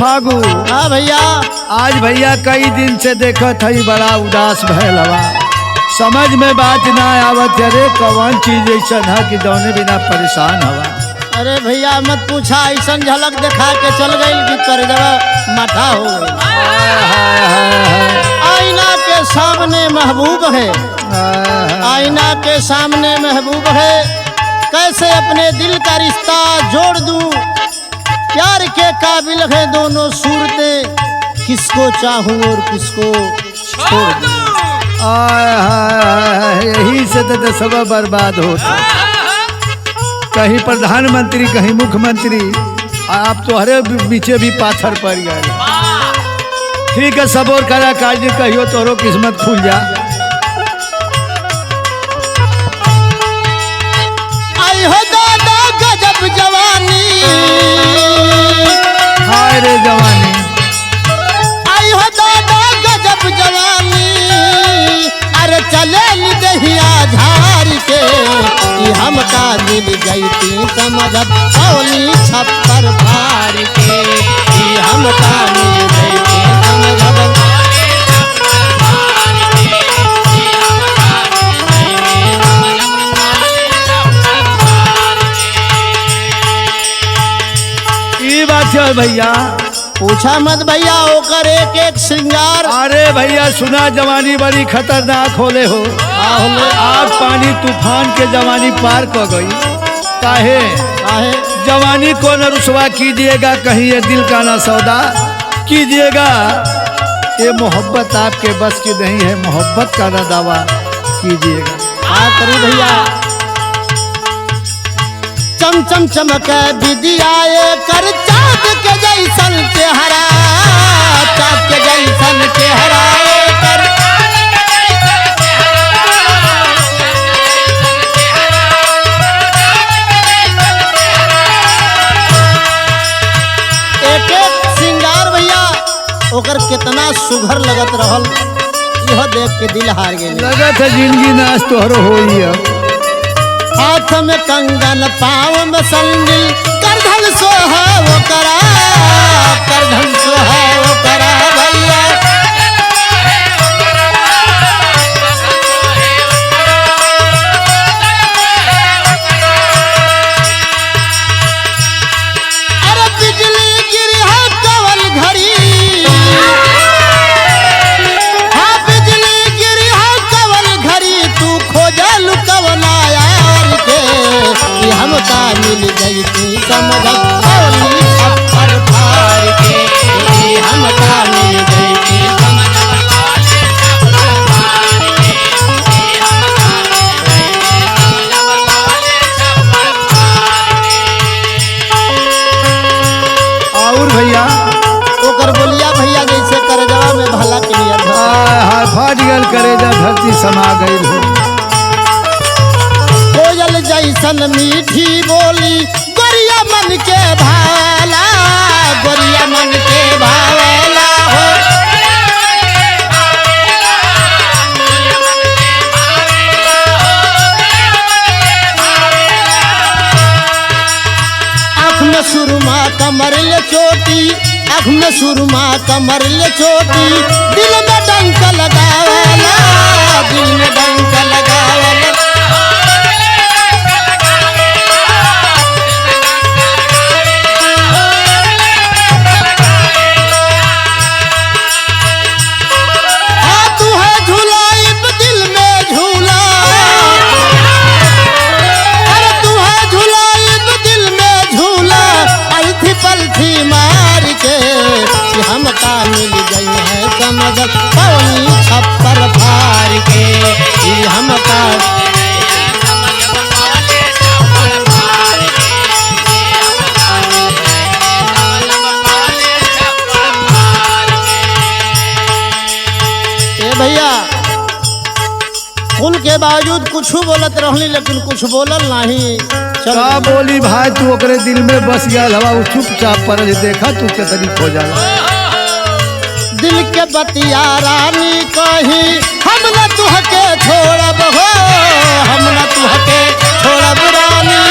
फागु। हाँ भैया। आज भैया कई दिन से देखत हई बड़ा उदास भयल हवा, समझ में बात ना आवत। अरे कौन चीज ऐसा है कि जौने बिना परेशान हवा। अरे भैया मत पूछा, ऐसा झलक दिखा के चल गई कि कर देवा माथा हो गई। आईना के सामने महबूब है, आईना के सामने महबूब है, कैसे अपने दिल का रिश्ता जोड़ दूं। प्यार के काबिल है दोनों सूरतें, किसको चाहूं और किसको छोड़ दूं। यही से तो सब बर्बाद होता, कहीं प्रधानमंत्री कहीं मुख्यमंत्री, आप तो हरे पीछे भी पाथर पड़ गए। ठीक है, सब और कलाकार जी कहियो तोरो किस्मत खुल जा। आई हो दादा गजब जवानी, हाय रे जवानी, आई हो दादा गजब जवानी। अरे चले दहिया झार के हमका मिल गई समझ औली छप्पर भार के, हमका मिल गई समझ। ये बात है भैया, पूछा मत भैया, ओकर एक एक श्रृंगार। अरे भैया सुना, जवानी बड़ी खतरनाक होले हो। आग पानी तूफान के जवानी पार कर गई। काहे काहे जवानी को न रुसवा कीजिएगा, कहीं ये दिल का ना सौदा कीजिएगा। ये मोहब्बत आपके बस की नहीं है, मोहब्बत का ना दावा कीजिएगा। हाँ करी भैया। चम चम चमक विदियाए कर चाँद के जैसन चेहरा, चाँद के जैसन चेहरा कर। एक एक श्रृंगार भैया ओकर कितना सुघर लगत रहल, यह देख के दिल हार गए। लगत है जिंदगी नाश तोहरो होई अब। हाथ में कंगन पाँव में संदिल, करधन सोहाव करा, करधन सोहाव करा भैया। अरे बिजली गिरी है कवल घड़ी, हाँ बिजली गिरी है कवल घड़ी, तू खोजा लुकवना हमका मिल गई थी समझ औली छप्पर फार के, हमका मिल गई थी समझ औली छप्पर फार के, हमका मिल गई थी समझ औली छप्पर फार के। और भैया ओकर बोलिया भैया जैसे करजवा में भला के नियत हाय फाट गल करेजा धरती समा गई हो। कोयल जैसन मीठी बोली, गोरिया मन के भाला, गोरिया मन के भाला हो। आँख में सुरमा कमर ले चोटी, आँख में सुरमा कमर ले चोटी, दिल में डंक लगावला, दिल में डंक लगावला। पलथी मार के हमका मिल गई है समझ पौनी छप्पर फार के, हमका भैया कुल के बावजूद कुछ बोलत रहनी, लेकिन कुछ बोलल नहीं। का बोली भाई, तू ओकरे दिल में बस गया हवा, चुपचाप पर देखा तू के तरीक हो जाला। दिल के बतिया रानी कही हम न तुहके छोड़ब हो, हम न तुहके छोड़ब रानी।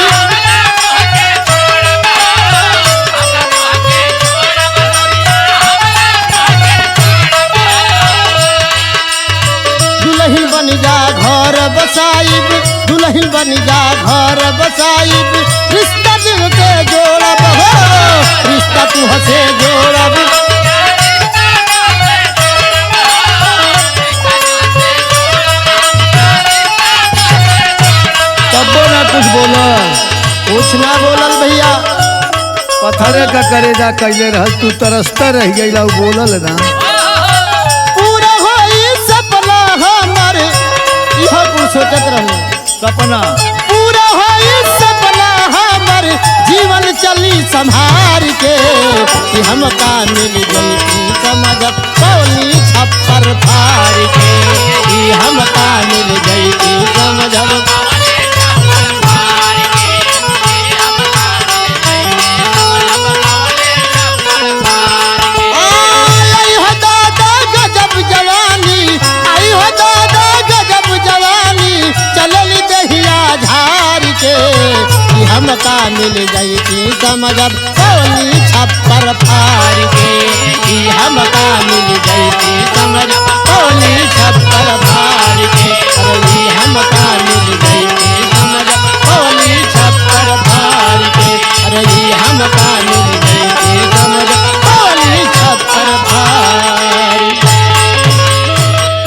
कुछ ना बोलल भैया। पत्थरे का करेजा कैले रहल तू तरसता रह गईला बोलल ना। पूरा होई सपना हमर इहो कुल सोचत रहले। सपना पूरा होई सपना हमर जीवन चली संभार के कि हम का मिल गई समझ पौली छप्पर फार के कि हम का मिल गई समझ हम का मिल गई थी समझ पौली छप्पर फार के कि हम का मिल गई थी समझ पौली छप्पर फार के अरे हम का मिल गई थी समझ पौली छप्पर फार के अरे हम का